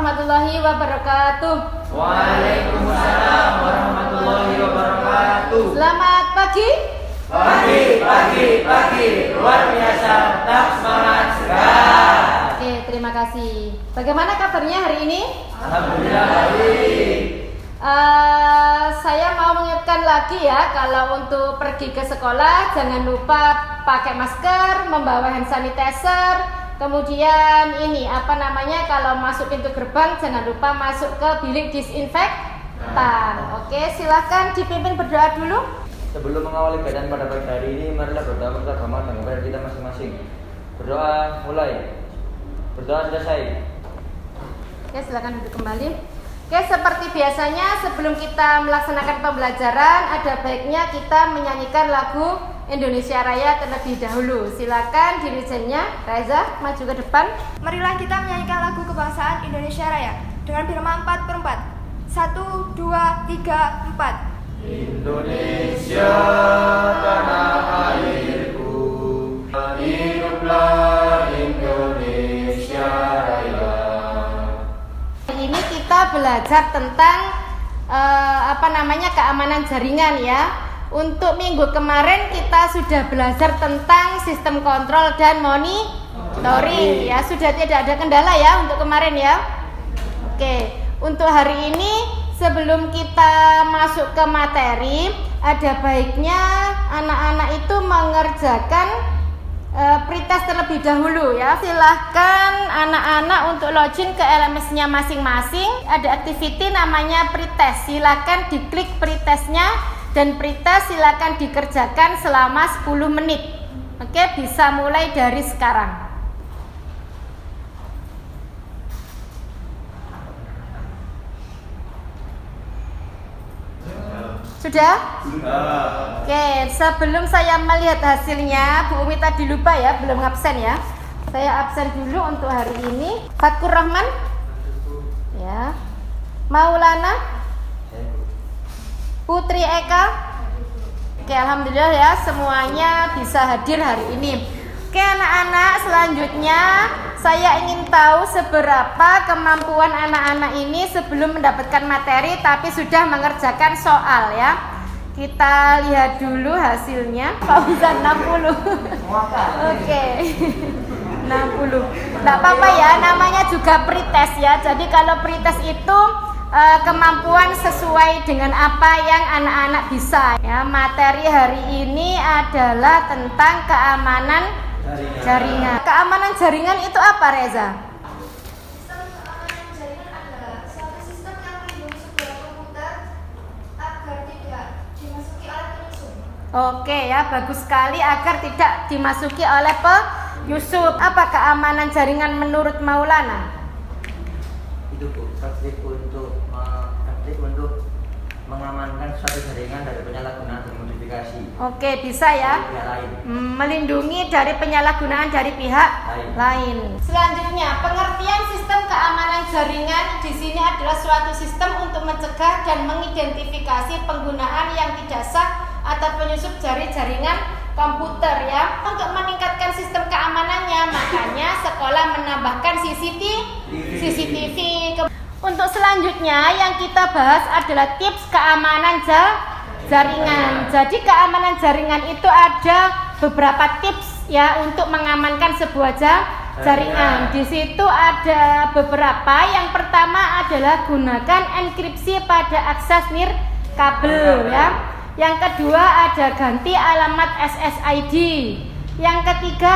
warahmatullahi wabarakatuh. Waalaikumsalam warahmatullahi wabarakatuh. Selamat pagi. Pagi, luar biasa, tetap semangat segar. Oke, terima kasih. Bagaimana kabarnya hari ini? Alhamdulillah baik. Saya mau mengingatkan lagi ya, kalau untuk pergi ke sekolah jangan lupa pakai masker, membawa hand sanitizer. Kemudian kalau masuk pintu gerbang jangan lupa masuk ke bilik disinfektan. Oke, silahkan dipimpin berdoa dulu. Sebelum mengawali kajian pada pagi hari ini, marilah berdoa bersama dengan kepada kita masing-masing. Berdoa mulai. Berdoa selesai. Oke, silakan duduk kembali. Oke, seperti biasanya sebelum kita melaksanakan pembelajaran, ada baiknya kita menyanyikan lagu Indonesia Raya terlebih dahulu. Silakan dirijennya, Reza, maju ke depan. Marilah kita menyanyikan lagu kebangsaan Indonesia Raya dengan birma 4/4. 1, 2, 3, 4. Indonesia tanah airku, hiduplah Indonesia Raya. Ini kita belajar tentang keamanan jaringan ya. Untuk minggu kemarin kita sudah belajar tentang sistem kontrol dan monitoring ya. Sudah tidak ada kendala ya untuk kemarin ya. Oke, untuk hari ini sebelum kita masuk ke materi, ada baiknya anak-anak itu mengerjakan pretest terlebih dahulu ya. Silahkan anak-anak untuk login ke LMS-nya masing-masing. Ada activity namanya pretest. Silahkan diklik pretestnya dan pretest silahkan dikerjakan selama 10 menit. Oke, bisa mulai dari sekarang. Sudah? Oke, sebelum saya melihat hasilnya, Bu Umi tadi lupa ya, belum absen ya. Saya absen dulu untuk hari ini. Fatkur Rahman? Ya. Maulana? Putri Eka? Oke, alhamdulillah ya, semuanya bisa hadir hari ini. Oke anak-anak, selanjutnya saya ingin tahu seberapa kemampuan anak-anak ini sebelum mendapatkan materi tapi sudah mengerjakan soal ya. Kita lihat dulu hasilnya. Fauzan 60. Oke. 60. Enggak apa-apa ya, namanya juga pretest ya. Jadi kalau pretest itu kemampuan sesuai dengan apa yang anak-anak bisa ya. Materi hari ini adalah tentang keamanan jaringan. Keamanan jaringan itu apa, Reza? Sistem keamanan jaringan adalah suatu sistem yang melindungi sebuah komputer agar tidak dimasuki oleh penyusup. Oke ya, bagus sekali, agar tidak dimasuki oleh penyusup. Apa keamanan jaringan menurut Maulana? Itu Bu, praktik untuk mengamankan suatu jaringan dari penyalahgunaan dan modifikasi. Oke, bisa ya. Melindungi dari penyalahgunaan dari pihak lain. Selanjutnya, pengertian sistem keamanan jaringan di sini adalah suatu sistem untuk mencegah dan mengidentifikasi penggunaan yang tidak sah atau penyusup dari jaringan komputer ya. Untuk meningkatkan sistem keamanannya, makanya sekolah menambahkan CCTV. Untuk selanjutnya yang kita bahas adalah tips keamanan jaringan. Jadi keamanan jaringan itu ada beberapa tips ya untuk mengamankan sebuah jaringan. Di situ ada beberapa. Yang pertama adalah gunakan enkripsi pada akses nirkabel ya. Yang kedua ada ganti alamat SSID. Yang ketiga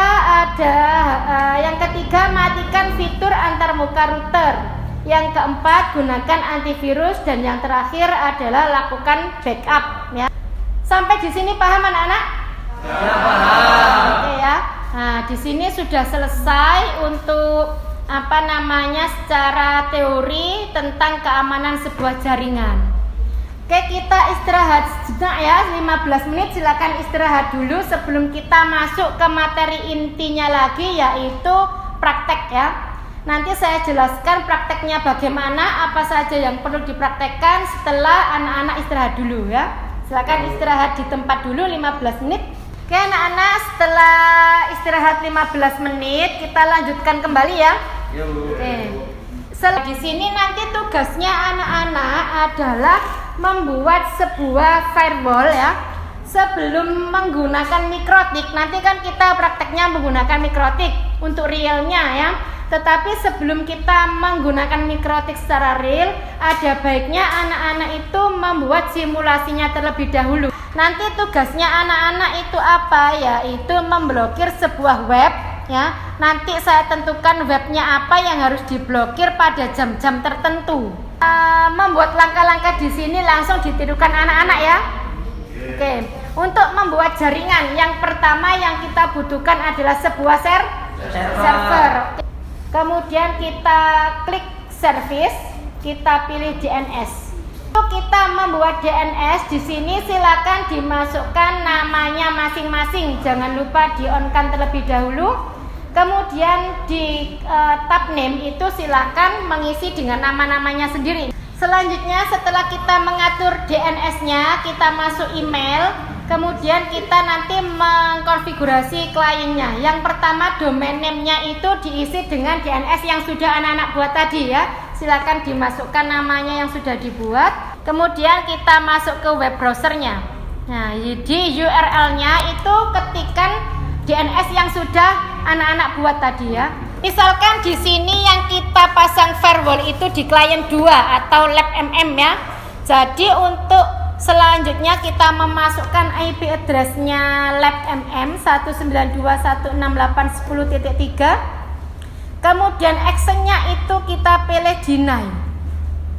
matikan fitur antarmuka router. Yang keempat, gunakan antivirus, dan yang terakhir adalah lakukan backup ya. Sampai di sini paham anak-anak? Ya, paham. Oke ya. Nah, di sini sudah selesai untuk secara teori tentang keamanan sebuah jaringan. Oke, kita istirahat sejenak ya, 15 menit. Silakan istirahat dulu sebelum kita masuk ke materi intinya lagi, yaitu praktek ya. Nanti saya jelaskan prakteknya bagaimana, apa saja yang perlu dipraktekkan setelah anak-anak istirahat dulu ya. Silakan istirahat di tempat dulu 15 menit. Oke anak-anak, setelah istirahat 15 menit kita lanjutkan kembali ya. Oke. Di sini nanti tugasnya anak-anak adalah membuat sebuah firewall ya. Sebelum menggunakan mikrotik, nanti kan kita prakteknya menggunakan mikrotik untuk realnya ya. Tetapi sebelum kita menggunakan mikrotik secara real, ada baiknya anak-anak itu membuat simulasinya terlebih dahulu. Nanti tugasnya anak-anak itu apa? Yaitu memblokir sebuah web ya. Nanti saya tentukan webnya apa yang harus diblokir pada jam-jam tertentu. Membuat langkah-langkah di sini langsung ditirukan anak-anak ya. Oke. Untuk membuat jaringan, yang pertama yang kita butuhkan adalah sebuah server. Kemudian kita klik service, kita pilih DNS. Untuk kita membuat DNS di sini silakan dimasukkan namanya masing-masing. Jangan lupa di-on-kan terlebih dahulu. Kemudian di tab name itu silakan mengisi dengan nama-namanya sendiri. Selanjutnya setelah kita mengatur DNS-nya, kita masuk email. Kemudian kita nanti mengkonfigurasi kliennya. Yang pertama domain name-nya itu diisi dengan DNS yang sudah anak-anak buat tadi ya. Silakan dimasukkan namanya yang sudah dibuat. Kemudian kita masuk ke web browsernya. Nah, di URL-nya itu ketikkan DNS yang sudah anak-anak buat tadi ya. Misalkan di sini yang kita pasang firewall itu di client 2 atau lab.mm ya. Jadi untuk selanjutnya kita memasukkan IP address-nya lab.mm 192.168.10.3. Kemudian action-nya itu kita pilih deny.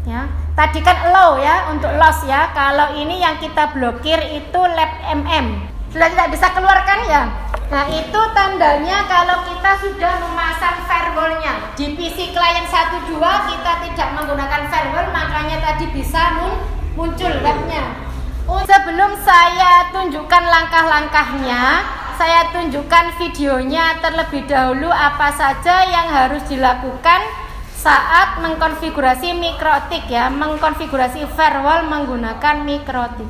Ya. Tadi kan allow ya untuk loss ya. Kalau ini yang kita blokir itu lab.mm. Sudah tidak bisa keluarkan ya. Nah, itu tandanya kalau kita sudah memasang firewall-nya. Di PC client 12 kita tidak menggunakan firewall, makanya tadi bisa muncul webnya. Sebelum saya tunjukkan langkah-langkahnya, saya tunjukkan videonya terlebih dahulu apa saja yang harus dilakukan saat mengkonfigurasi mikrotik ya, mengkonfigurasi firewall menggunakan mikrotik.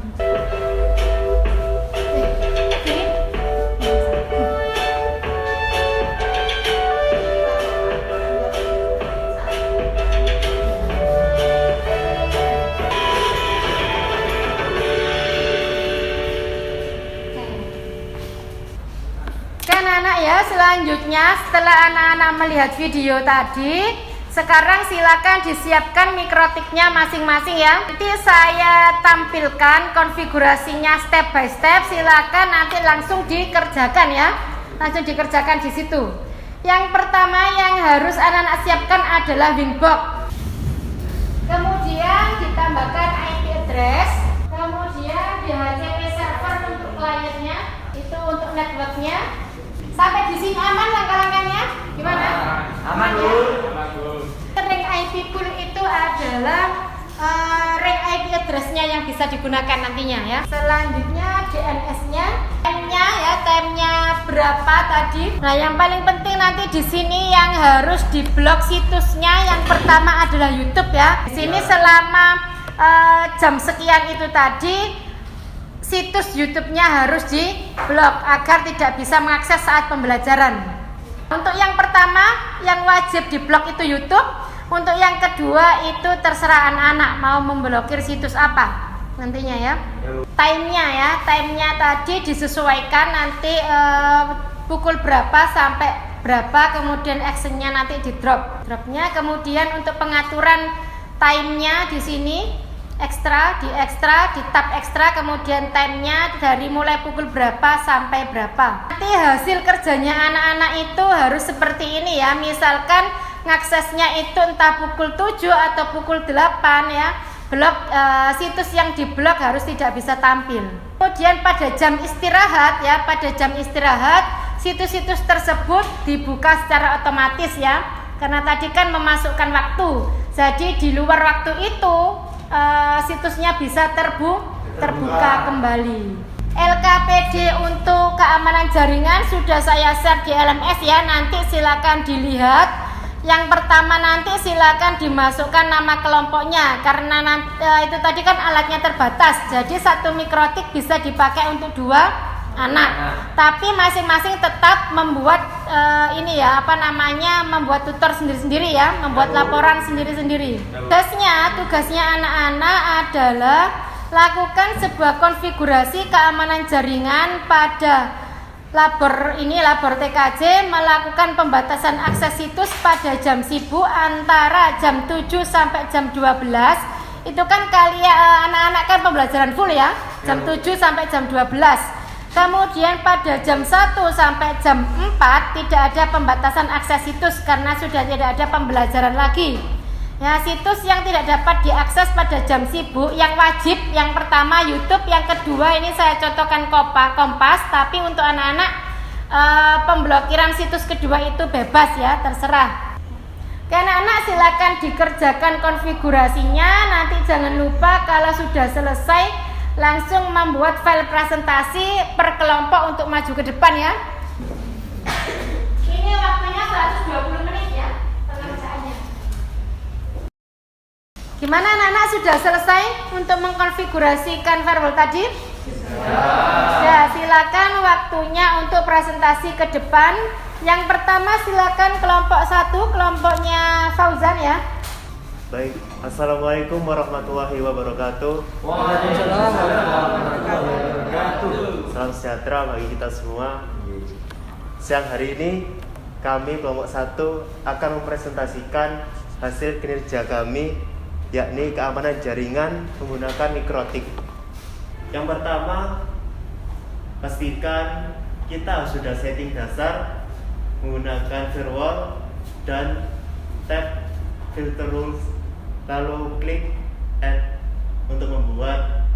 Anak-anak ya, selanjutnya setelah anak-anak melihat video tadi, sekarang silakan disiapkan mikrotiknya masing-masing ya. Nanti saya tampilkan konfigurasinya step by step, silakan nanti langsung dikerjakan ya. Langsung dikerjakan di situ. Yang pertama yang harus anak-anak siapkan adalah Winbox. Kemudian ditambahkan IP address, kemudian DHCP server untuk kliennya, itu untuk networknya. Sampai di sini aman langkah-langkahnya? Gimana? Aman ya? Bu. Ring IP pool itu adalah ring IP address-nya yang bisa digunakan nantinya ya. Selanjutnya DNS-nya, time-nya berapa tadi? Nah, yang paling penting nanti di sini yang harus diblok situsnya yang pertama adalah YouTube ya. Di sini selama jam sekian itu tadi situs YouTube-nya harus diblok agar tidak bisa mengakses saat pembelajaran. Untuk yang pertama yang wajib diblok itu YouTube. Untuk yang kedua itu terserah anak-anak mau memblokir situs apa nantinya ya. Time-nya tadi disesuaikan nanti pukul berapa sampai berapa, kemudian action-nya nanti di dropnya. Kemudian untuk pengaturan time-nya di sini di tab ekstra, kemudian time-nya dari mulai pukul berapa sampai berapa. Nanti hasil kerjanya anak-anak itu harus seperti ini ya. Misalkan ngaksesnya itu entah pukul 7 atau pukul 8 ya. Situs yang diblok harus tidak bisa tampil. Kemudian pada jam istirahat ya, situs-situs tersebut dibuka secara otomatis ya. Karena tadi kan memasukkan waktu. Jadi di luar waktu itu situsnya bisa terbuka kembali. LKPD untuk keamanan jaringan sudah saya share di LMS ya, nanti silakan dilihat. Yang pertama nanti silakan dimasukkan nama kelompoknya karena itu tadi kan alatnya terbatas. Jadi satu mikrotik bisa dipakai untuk dua anak. Tapi masing-masing tetap membuat membuat tutor sendiri-sendiri ya, membuat laporan sendiri-sendiri. Tugasnya anak-anak adalah lakukan sebuah konfigurasi keamanan jaringan pada labor TKJ, melakukan pembatasan akses situs pada jam sibuk antara jam 7 sampai jam 12. Itu kan anak-anak kan pembelajaran full ya, jam 7 sampai jam 12. Kemudian pada jam 1 sampai jam 4 tidak ada pembatasan akses situs karena sudah tidak ada pembelajaran lagi. Ya, situs yang tidak dapat diakses pada jam sibuk yang wajib, yang pertama YouTube, yang kedua ini saya contohkan Kompas, tapi untuk anak-anak pemblokiran situs kedua itu bebas ya, terserah. Oke, anak-anak silakan dikerjakan konfigurasinya. Nanti jangan lupa kalau sudah selesai langsung membuat file presentasi per kelompok untuk maju ke depan ya. Ini waktunya 120 menit ya pengerjaannya. Gimana anak-anak, sudah selesai untuk mengkonfigurasikan firewall tadi? Ya, silakan waktunya untuk presentasi ke depan. Yang pertama silakan kelompok 1, kelompoknya Fauzan ya. Baik, Assalamualaikum warahmatullahi wabarakatuh. Waalaikumsalam warahmatullahi wabarakatuh. Salam sejahtera bagi kita semua. Siang hari ini kami kelompok 1 akan mempresentasikan hasil kinerja kami, yakni keamanan jaringan menggunakan mikrotik. Yang pertama, pastikan kita sudah setting dasar menggunakan firewall dan tab filter rules, lalu klik add untuk membuat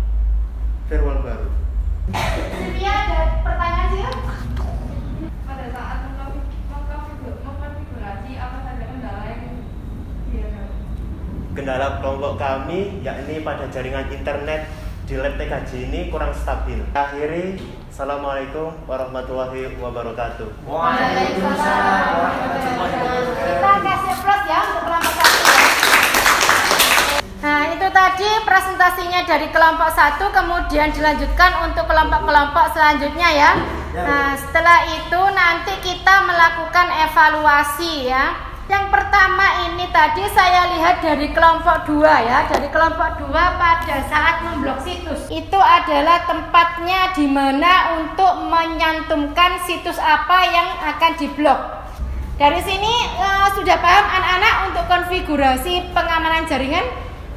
firewall baru. Sylvia, ada pertanyaan sih? Pada saat mengkonfigurasi apa saja kendala yang dihadapi? Kendala kelompok kami yakni pada jaringan internet di lab TKJ ini kurang stabil. Akhiri, Assalamualaikum warahmatullahi wabarakatuh. Waalaikumsalam warahmatullahi wabarakatuh. Kita kasih plus ya untuk kelompok 1 ya. Nah, itu tadi presentasinya dari kelompok 1, kemudian dilanjutkan untuk kelompok-kelompok selanjutnya ya. Nah, setelah itu nanti kita melakukan evaluasi ya. Yang pertama ini tadi saya lihat dari kelompok 2 ya. Dari kelompok 2 pada saat memblok situs, itu adalah tempatnya di mana untuk menyantumkan situs apa yang akan diblok. Dari sini sudah paham anak-anak untuk konfigurasi pengamanan jaringan?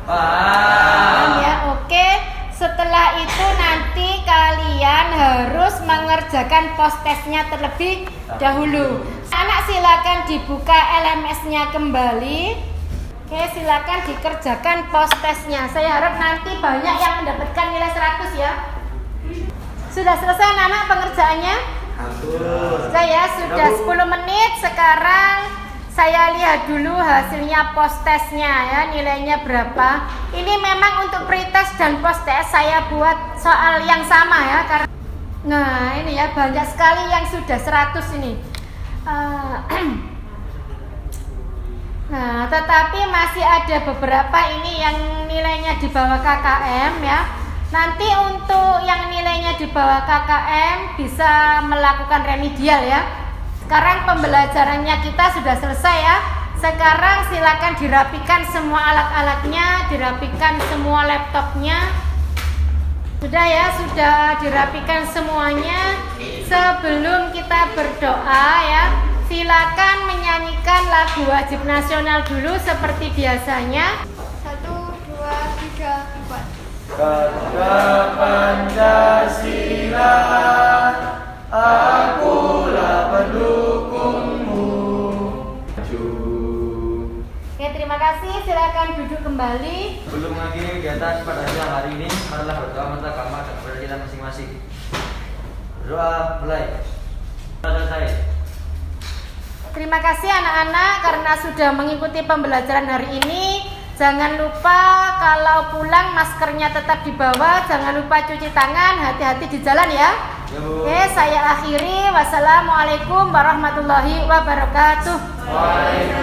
Paham ya, oke. Setelah itu nanti kalian harus mengerjakan post testnya terlebih dahulu. Anak silakan dibuka LMS-nya kembali. Oke, silakan dikerjakan post testnya. Saya harap nanti banyak yang mendapatkan nilai 100 ya. Sudah selesai anak-anak pengerjaannya? Sudah ya, sudah 10 menit. Sekarang saya lihat dulu hasilnya post testnya ya, nilainya berapa. Ini memang untuk pretest dan post test saya buat soal yang sama ya, karena nah ini ya banyak sekali yang sudah 100 ini. Nah, tetapi masih ada beberapa ini yang nilainya di bawah KKM ya. Nanti untuk yang nilainya di bawah KKM bisa melakukan remedial ya. Sekarang pembelajarannya kita sudah selesai ya. Sekarang silakan dirapikan semua alat-alatnya, dirapikan semua laptopnya. Sudah ya, sudah dirapikan semuanya. Sebelum kita berdoa ya, silakan menyanyikan lagu wajib nasional dulu seperti biasanya. 1, 2, 3, 4. Karena Pancasila, akulah pendukungmu. Oke, terima kasih. Silakan duduk kembali. Sebelum mengakhiri kegiatan pada siang hari ini, marilah berdoa menurut agama dan kepada kita masing-masing. Berdoa mulai. Selesai. Terima kasih anak-anak karena sudah mengikuti pembelajaran hari ini. Jangan lupa kalau pulang maskernya tetap dibawa. Jangan lupa cuci tangan. Hati-hati di jalan ya. Oke, saya akhiri. Wassalamualaikum warahmatullahi wabarakatuh. Waalaikumsalam.